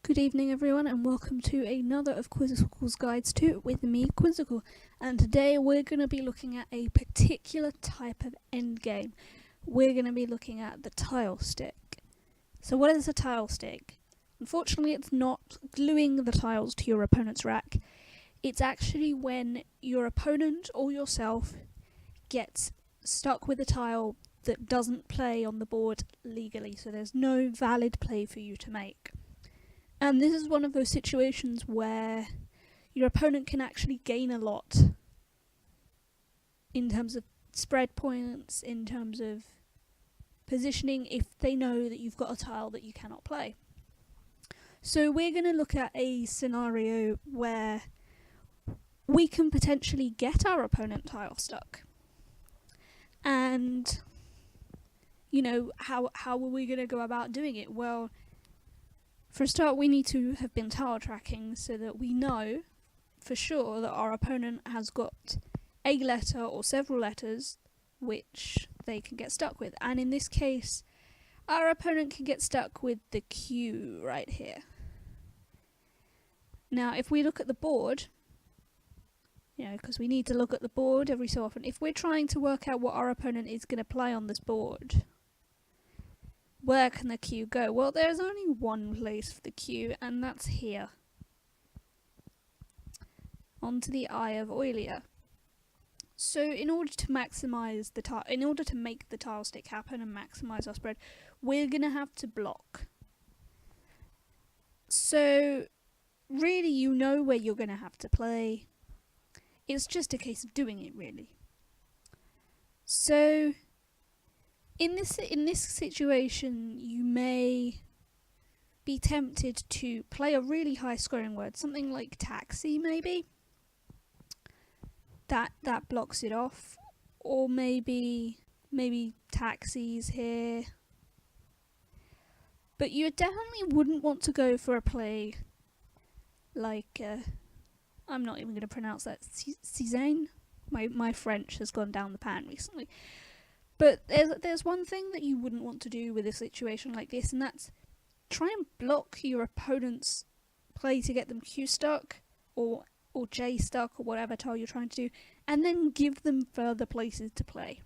Good evening everyone and welcome to another of Qwizical's Guides to with me, Qwizical. And today we're going to be looking at a particular type of endgame. We're going to be looking at the tile stick. So what is a tile stick? Unfortunately it's not gluing the tiles to your opponent's rack. It's actually when your opponent or yourself gets stuck with a tile that doesn't play on the board legally, so there's no valid play for you to make. And this is one of those situations where your opponent can actually gain a lot in terms of spread points, in terms of positioning, if they know that you've got a tile that you cannot play. So we're going to look at a scenario where we can potentially get our opponent tile stuck. And, you know, how are we going to go about doing it? Well, for a start, we need to have been tile tracking so that we know for sure that our opponent has got a letter or several letters which they can get stuck with. And in this case, our opponent can get stuck with the Q right here. Now, if we look at the board, you know, because we need to look at the board every so often, if we're trying to work out what our opponent is going to play on this board, where can the Q go? Well, there's only one place for the Q, and that's here. Onto the Eye of Oilia. So in order to maximise the tile, in order to make the tile stick happen and maximise our spread, we're gonna have to block. So really, you know where you're gonna have to play. It's just a case of doing it, really. So in this situation, you may be tempted to play a really high scoring word, something like taxi maybe. That blocks it off, or maybe taxis here. But you definitely wouldn't want to go for a play like I'm not even going to pronounce that. Cizane. My French has gone down the pan recently. But there's one thing that you wouldn't want to do with a situation like this, and that's try and block your opponent's play to get them Q stuck or J stuck or whatever tile you're trying to do, and then give them further places to play.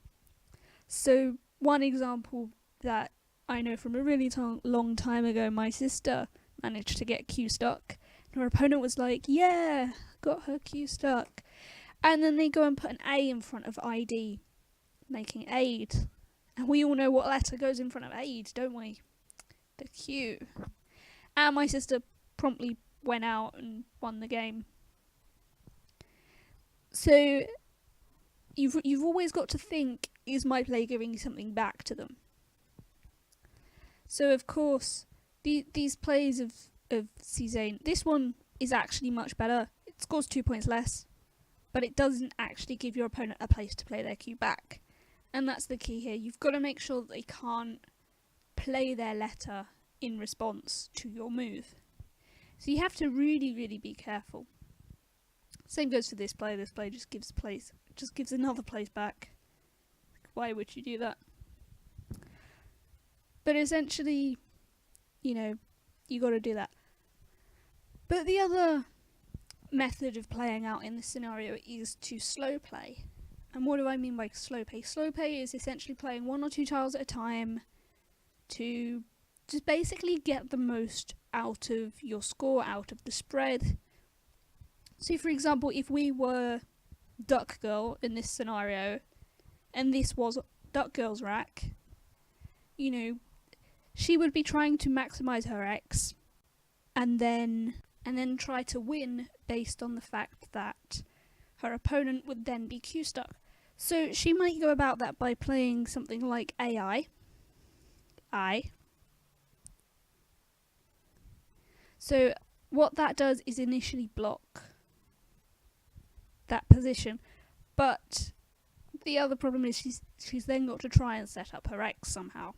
So one example that I know from a really long time ago, my sister managed to get Q stuck. And her opponent was like, yeah, got her Q stuck. And then they go and put an A in front of ID, making aid. And we all know what letter goes in front of aid, don't we? The Q. And my sister promptly went out and won the game. So you've always got to think, is my play giving something back to them? So of course, these plays of Cizane, this one is actually much better. It scores 2 points less, but it doesn't actually give your opponent a place to play their Q back. And that's the key here. You've got to make sure that they can't play their letter in response to your move. So you have to really, really be careful. Same goes for this play. This play just gives another place back. Why would you do that? But essentially, you know, you got to do that. But the other method of playing out in this scenario is to slow play. And what do I mean by slow play? Slow play is essentially playing 1 or 2 tiles at a time to just basically get the most out of your score, out of the spread. So for example, if we were Duck Girl in this scenario, and this was Duck Girl's rack, you know, she would be trying to maximise her X, and then try to win based on the fact that her opponent would then be Q stuck. So she might go about that by playing something like AI. So what that does is initially block that position, but the other problem is she's then got to try and set up her X somehow.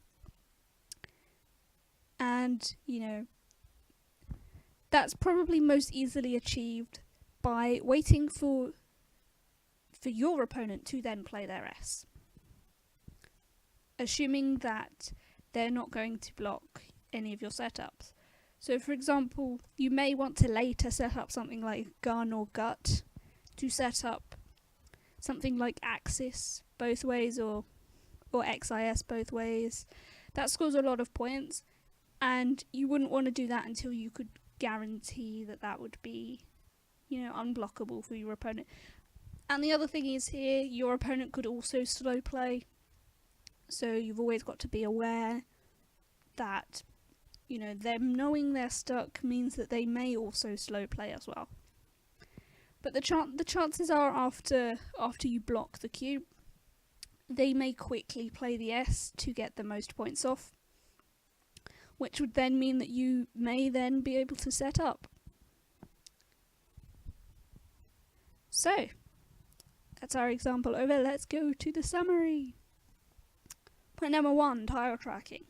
And, you know, that's probably most easily achieved by waiting for your opponent to then play their S. Assuming that they're not going to block any of your setups. So for example, you may want to later set up something like gun or gut to set up something like axis both ways or XIS both ways. That scores a lot of points, and you wouldn't want to do that until you could guarantee that that would be, unblockable for your opponent. And the other thing is here, your opponent could also slow play, so you've always got to be aware that, them knowing they're stuck means that they may also slow play as well. But the chances are after you block the Q, they may quickly play the S to get the most points off, which would then mean that you may then be able to set up. So, that's our example over. Let's go to the summary. Point number 1, tile tracking.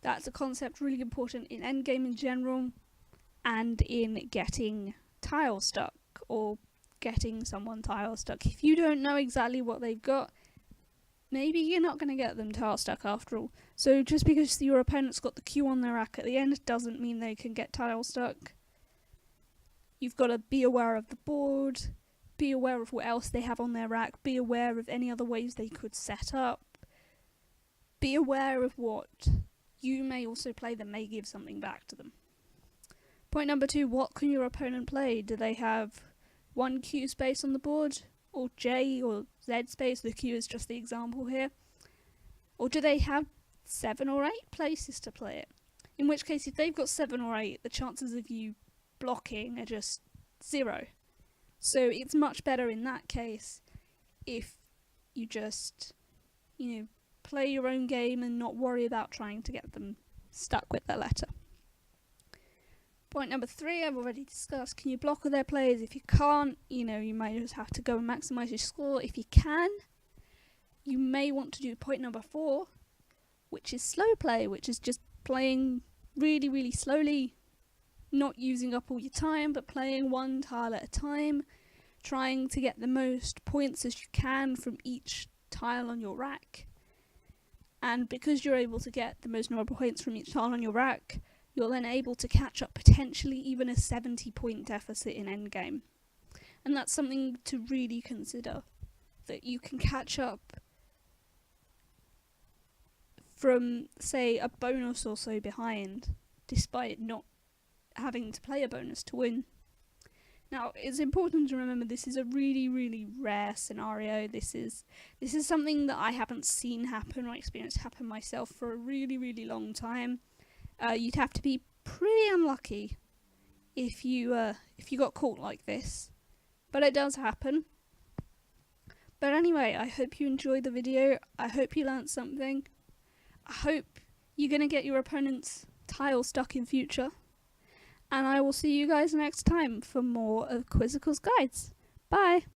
That's a concept really important in endgame in general, and in getting tile stuck, or getting someone tile stuck. If you don't know exactly what they've got, maybe you're not going to get them tile stuck after all. So just because your opponent's got the Q on their rack at the end doesn't mean they can get tile stuck. You've got to be aware of the board, be aware of what else they have on their rack, be aware of any other ways they could set up, be aware of what you may also play that may give something back to them. Point number 2, what can your opponent play? Do they have 1 Q space on the board, or J or Z space? The Q is just the example here. Or do they have 7 or 8 places to play it? In which case, if they've got 7 or 8, the chances of you blocking are just 0. So it's much better in that case if you just, play your own game and not worry about trying to get them stuck with their letter. Point number 3, I've already discussed. Can you block with their players? If you can't, you might just have to go and maximise your score. If you can, you may want to do point number 4, which is slow play, which is just playing really, really slowly, not using up all your time, but playing 1 tile at a time, trying to get the most points as you can from each tile on your rack. And because you're able to get the most number of points from each tile on your rack, you're then able to catch up potentially even a 70-point deficit in endgame. And that's something to really consider, that you can catch up from, say, a bonus or so behind, despite not having to play a bonus to win. Now, it's important to remember this is a really, really rare scenario. This is something that I haven't seen happen or experienced happen myself for a really, really long time. You'd have to be pretty unlucky if you got caught like this, but it does happen. But anyway, I hope you enjoyed the video. I hope you learnt something. I hope you're going to get your opponent's tile stuck in future. And I will see you guys next time for more of Qwizical's guides. Bye!